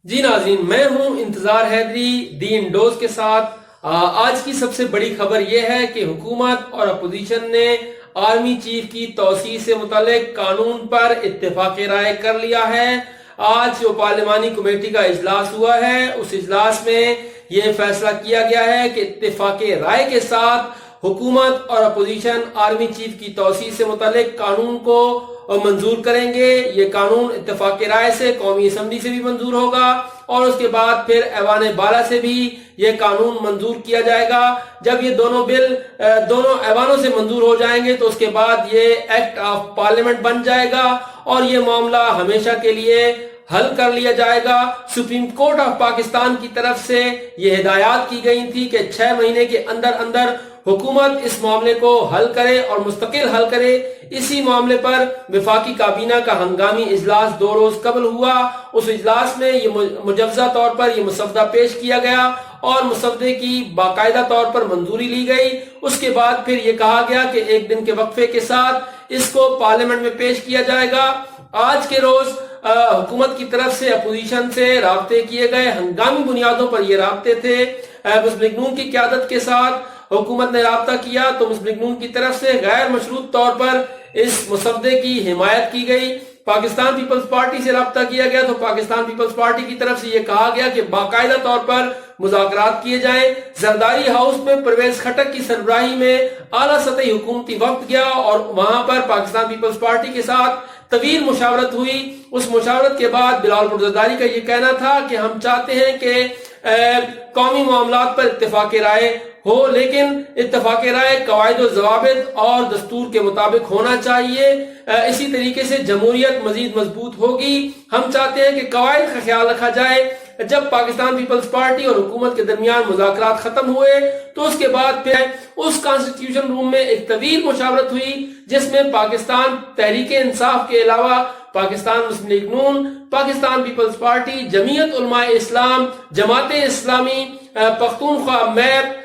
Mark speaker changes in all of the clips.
Speaker 1: جی ناظرین، میں ہوں انتظار حیدری دی انڈوز کے ساتھ۔ آج کی سب سے بڑی خبر یہ ہے کہ حکومت اور اپوزیشن نے آرمی چیف کی توسیع سے متعلق قانون پر اتفاق رائے کر لیا ہے۔ آج جو پارلیمانی کمیٹی کا اجلاس ہوا ہے، اس اجلاس میں یہ فیصلہ کیا گیا ہے کہ اتفاق رائے کے ساتھ حکومت اور اپوزیشن آرمی چیف کی توسیع سے متعلق قانون کو منظور کریں گے۔ یہ قانون اتفاق رائے سے قومی اسمبلی سے بھی منظور ہوگا اور اس کے بعد پھر ایوان بالا سے بھی یہ قانون منظور کیا جائے گا۔ جب یہ دونوں بل دونوں ایوانوں سے منظور ہو جائیں گے تو اس کے بعد یہ ایکٹ آف پارلیمنٹ بن جائے گا اور یہ معاملہ ہمیشہ کے لیے حل کر لیا جائے گا۔ سپریم کورٹ آف پاکستان کی طرف سے یہ ہدایات کی گئی تھی کہ 6 مہینے کے اندر حکومت اس معاملے کو حل کرے اور مستقل حل کرے۔ اسی معاملے پر وفاقی کابینہ کا ہنگامی اجلاس 2 روز قبل ہوا۔ اس اجلاس میں یہ مجوزہ طور پر یہ مسودہ پیش کیا گیا اور مسودے کی باقاعدہ طور پر منظوری لی گئی۔ اس کے بعد پھر یہ کہا گیا کہ 1 دن کے وقفے کے ساتھ اس کو پارلیمنٹ میں پیش کیا جائے گا۔ آج کے روز حکومت کی طرف سے اپوزیشن سے رابطے کیے گئے، ہنگامی بنیادوں پر یہ رابطے تھے۔ مسلم لیگ نون کی قیادت کے ساتھ حکومت نے رابطہ کیا تو مسلم لیگ نون کی طرف سے غیر مشروط طور پر اس مسودے کی حمایت کی گئی۔ پاکستان پیپلز پارٹی سے رابطہ کیا گیا تو پاکستان پیپلز پارٹی کی طرف سے یہ کہا گیا کہ باقاعدہ طور پر مذاکرات کیے جائیں۔ زرداری ہاؤس میں پرویز خٹک کی سربراہی میں اعلیٰ سطحی حکومتی وفد گیا اور وہاں پر پاکستان پیپلز پارٹی کے ساتھ طویل مشاورت ہوئی۔ اس مشاورت کے بعد بلاول بھٹو زرداری کا یہ کہنا تھا کہ ہم چاہتے ہیں کہ قومی معاملات پر اتفاق رائے ہو، لیکن اتفاق رائے قواعد و ضوابط اور دستور کے مطابق ہونا چاہیے۔ اسی طریقے سے جمہوریت مزید مضبوط ہوگی۔ ہم چاہتے ہیں کہ قواعد کا خیال رکھا جائے۔ جب پاکستان پیپلز پارٹی اور حکومت کے درمیان مذاکرات ختم ہوئے تو اس کے بعد پھر اس کانسٹیٹیوشن روم میں ایک طویل مشاورت ہوئی جس میں پاکستان تحریک انصاف کے علاوہ پاکستان مسلم لیگ نون، پاکستان پیپلز پارٹی، جمعیت Ulema Islam, Jamaat Islami, Pakhtunkhwa map,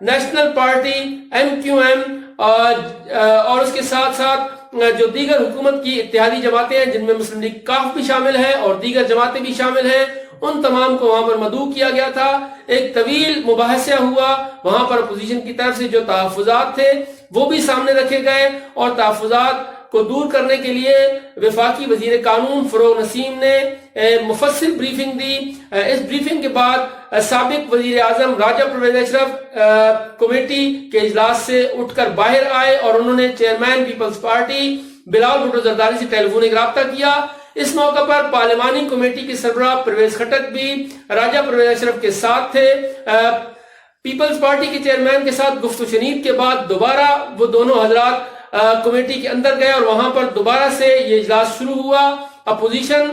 Speaker 1: national party, MQM اور اس کے ساتھ ساتھ جو دیگر حکومت کی اتحادی جماعتیں ہیں جن میں مسلم لیگ کاف بھی شامل ہے اور دیگر جماعتیں بھی شامل ہیں، ان تمام کو وہاں پر مدعو کیا گیا تھا۔ ایک طویل مباحثہ ہوا، وہاں پر اپوزیشن کی طرف سے جو تحفظات تھے وہ بھی سامنے رکھے گئے اور تحفظات کو دور کرنے کے لیے وفاقی وزیر قانون فروغ نسیم نے مفصل بریفنگ دی۔ اس بریفنگ کے بعد سابق وزیر اعظم راجہ پرویز اشرف کمیٹی کے اجلاس سے اٹھ کر باہر آئے اور انہوں نے چیئرمین پیپلز پارٹی بلاول بھٹو زرداری سے ٹیلیفونک رابطہ کیا۔ اس موقع پر پارلیمانی کمیٹی کے سربراہ پرویز خٹک بھی راجہ پرویز اشرف کے ساتھ تھے۔ پیپلز پارٹی کے چیئرمین کے ساتھ گفت و شنید کے بعد دوبارہ وہ دونوں حضرات کمیٹی کے اندر گئے اور وہاں پر دوبارہ سے یہ اجلاس شروع ہوا۔ اپوزیشن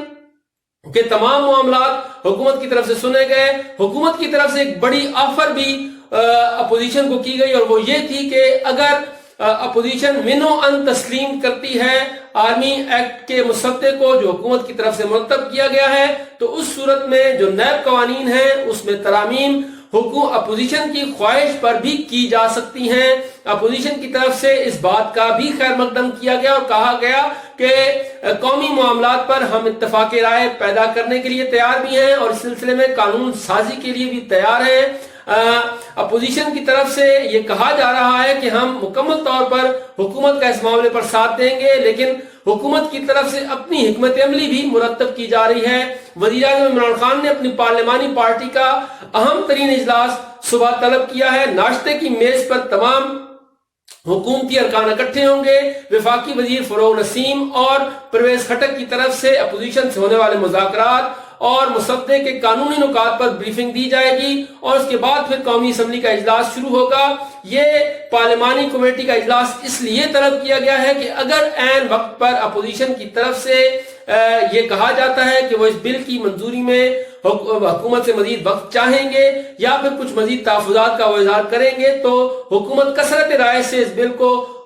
Speaker 1: کے تمام معاملات حکومت کی طرف سے سنے گئے۔ حکومت کی طرف سے ایک بڑی آفر بھی اپوزیشن کو کی گئی اور وہ یہ تھی کہ اگر اپوزیشن منو ان تسلیم کرتی ہے آرمی ایکٹ کے مسودے کو جو حکومت کی طرف سے مرتب کیا گیا ہے تو اس صورت میں جو نیب قوانین ہیں اس میں ترامیم اپوزیشن کی خواہش پر بھی کی جا سکتی ہیں۔ اپوزیشن کی طرف سے اس بات کا بھی خیر مقدم کیا گیا اور کہا گیا کہ قومی معاملات پر ہم اتفاق رائے پیدا کرنے کے لیے تیار بھی ہیں اور اس سلسلے میں قانون سازی کے لیے بھی تیار ہیں۔ اپوزیشن کی طرف سے یہ کہا جا رہا ہے کہ ہم مکمل طور پر حکومت کا اس معاملے پر ساتھ دیں گے، لیکن حکومت کی طرف سے اپنی حکمت عملی بھی مرتب کی جا رہی ہے۔ وزیر اعظم عمران خان نے اپنی پارلیمانی پارٹی کا اہم ترین اجلاس صبح طلب کیا ہے۔ ناشتے کی میز پر تمام حکومتی ارکان اکٹھے ہوں گے۔ وفاقی وزیر فروغ نسیم اور پرویز خٹک کی طرف سے اپوزیشن سے ہونے والے مذاکرات اور مسودے کے قانونی نکات پر بریفنگ دی جائے گی اور اس کے بعد پھر قومی اسمبلی کا اجلاس شروع ہوگا۔ یہ پارلیمانی کمیٹی کا اجلاس اس لیے طلب کیا گیا ہے کہ اگر عین وقت پر اپوزیشن کی طرف سے یہ کہا جاتا ہے کہ وہ اس بل کی منظوری میں حکومت سے مزید وقت چاہیں گے یا پھر کچھ مزید تحفظات کا وہ اظہار کریں گے تو حکومت کثرت رائے سے اس بل کو